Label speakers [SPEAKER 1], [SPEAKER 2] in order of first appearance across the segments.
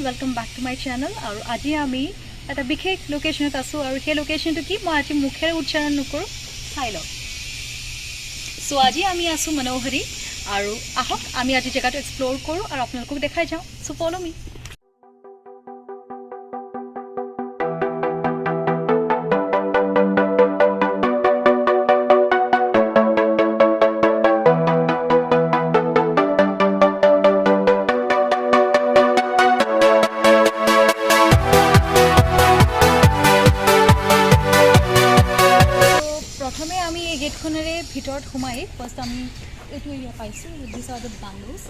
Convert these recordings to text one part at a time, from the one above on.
[SPEAKER 1] Welcome back to my channel और आज आम एट विशेष लोकेशन और সেই लोकेशन कि मैं आज मुखे उच्चारण नकरो चाई लो सो आज आम आसो मनोहरी और आहक आम आज जगह एक्सप्लोर करूँ और आपलोक देखा जाऊँ सो फॉलो मी। ভিতৰত সোমাই ফাৰ্ষ্ট আমি এইটো এৰিয়া পাইছোঁ দিছ আৰ দ্য বাংলোজ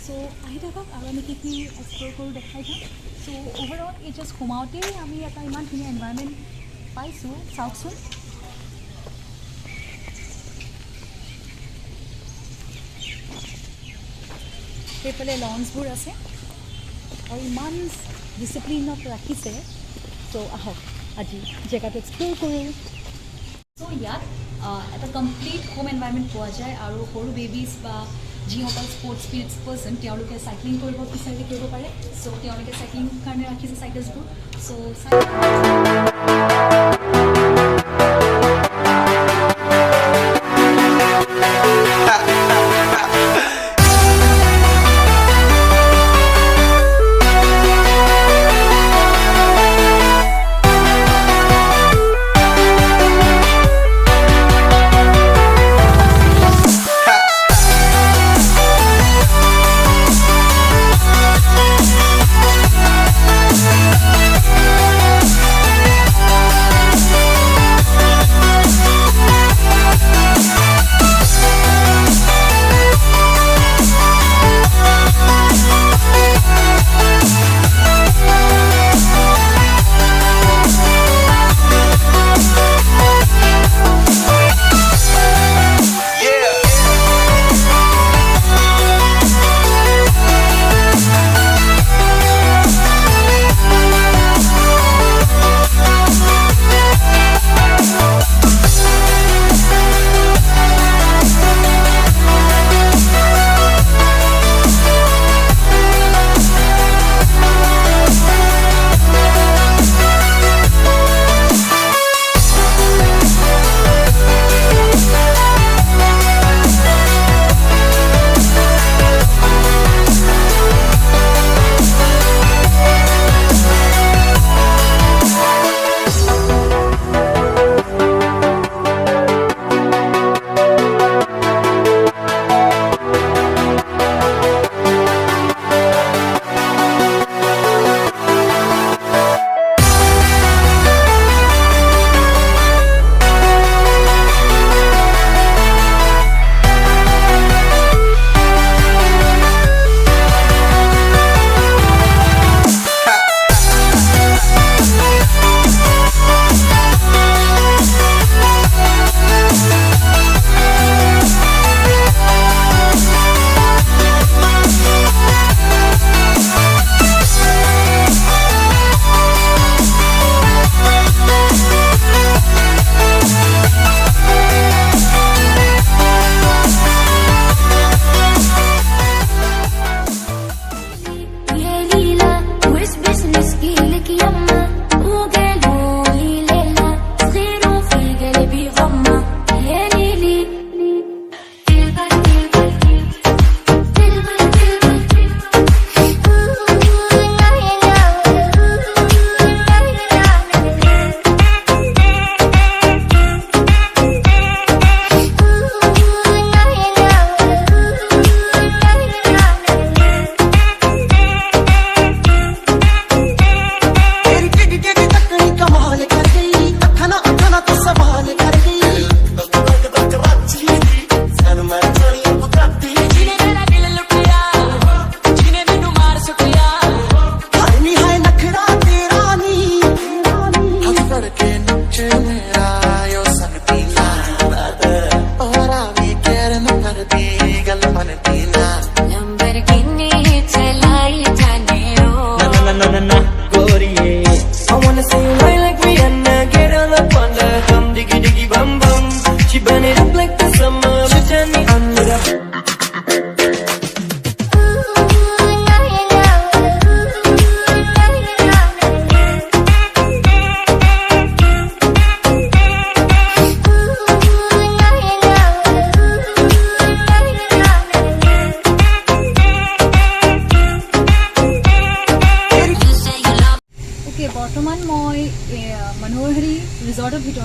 [SPEAKER 1] চ' আহি থাকক আৰু আমি কি এক্সপ্ল'ৰ কৰোঁ দেখাই যাম। চ' অভাৰঅল এই জাষ্ট সোমাওঁতেই আমি এটা ইমান ধুনীয়া এনভাইৰনমেণ্ট পাইছোঁ চাওকচোন। সেইফালে লঞ্চবোৰ আছে আৰু ইমান ডিচিপ্লিনত ৰাখিছে। চ' আহক আজি জেগাটো এক্সপ্ল'ৰ কৰোঁ। চ' ইয়াত এটা কমপ্লিট হোম এনভাইৰনমেণ্ট পোৱা যায় আৰু সৰু বেবিজ বা যিসকল স্পৰ্টছ স্পিৰিটছ পাৰ্চন তেওঁলোকে চাইক্লিং কৰিব বিচাৰিলে কৰিব পাৰে। চ' তেওঁলোকে চাইক্লিং কাৰণে ৰাখিছে চাইকেলছবোৰ।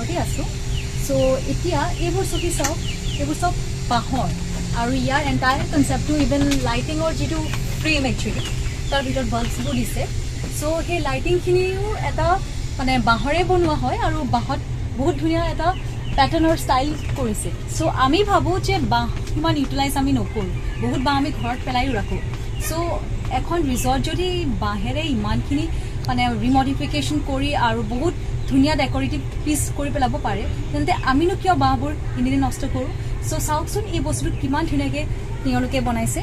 [SPEAKER 1] ভিতৰতে আছোঁ চ' এতিয়া এইবোৰ চকী চাওক এইবোৰ চব বাঁহৰ আৰু ইয়াৰ এণ্টায়াৰ কনচেপ্টটো ইভেন লাইটিঙৰ যিটো ফ্ৰেম একচুৱেলি তাৰ ভিতৰত বাল্বছবোৰ দিছে চ' সেই লাইটিংখিনিও এটা মানে বাঁহৰে বনোৱা হয় আৰু বাঁহত বহুত ধুনীয়া এটা পেটাৰ্ণৰ ষ্টাইল কৰিছে চ' আমি ভাবোঁ যে বাঁহ ইমান ইউটিলাইজ আমি নকৰোঁ বহুত বাঁহ আমি ঘৰত পেলাইও ৰাখোঁ চ' এখন ৰিজৰ্ট যদি বাঁহেৰে ইমানখিনি মানে ৰিমডিফিকেশ্যন কৰি আৰু বহুত ধুনীয়া ডেকৰেটিভ পিচ কৰি পেলাব পাৰে তেন্তে আমিনো কিয় বাঁহবোৰ এনেই নষ্ট কৰোঁ চ' চাওকচোন এই বস্তুটো কিমান ধুনীয়াকৈ তেওঁলোকে বনাইছে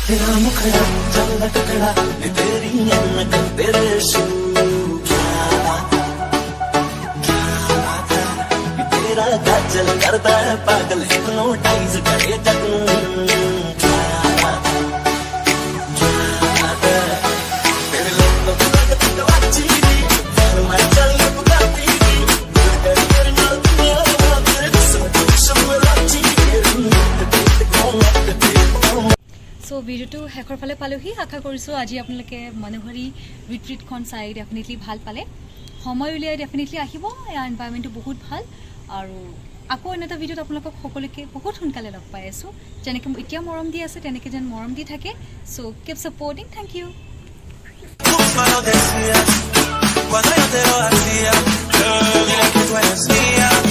[SPEAKER 2] तेरा मुखड़ा चंदा टुकड़ा तेरी अनक तेरे शू क्या बात है तेरा काजल करता है पागल हिप्नोटाइज करे जग
[SPEAKER 1] চ' ভিডিঅ'টো শেষৰ ফালে পালোহি আশা কৰিছোঁ আজি আপোনালোকে মনোহৰী ৰিট্ৰিটখন চাই ডেফিনেটলি ভাল পালে সময় উলিয়াই ডেফিনেটলি আহিব ইয়াৰ এনভাইৰমেণ্টটো বহুত ভাল আৰু আকৌ এনে এটা ভিডিঅ'ত আপোনালোকক সকলোকে বহুত সোনকালে লগ পাই আছোঁ যেনেকৈ এতিয়া মৰম দি আছে তেনেকৈ যেন মৰম দি থাকে so' keep supporting thank you
[SPEAKER 2] Cuando yo te lo hacía, dile que tú eres mía.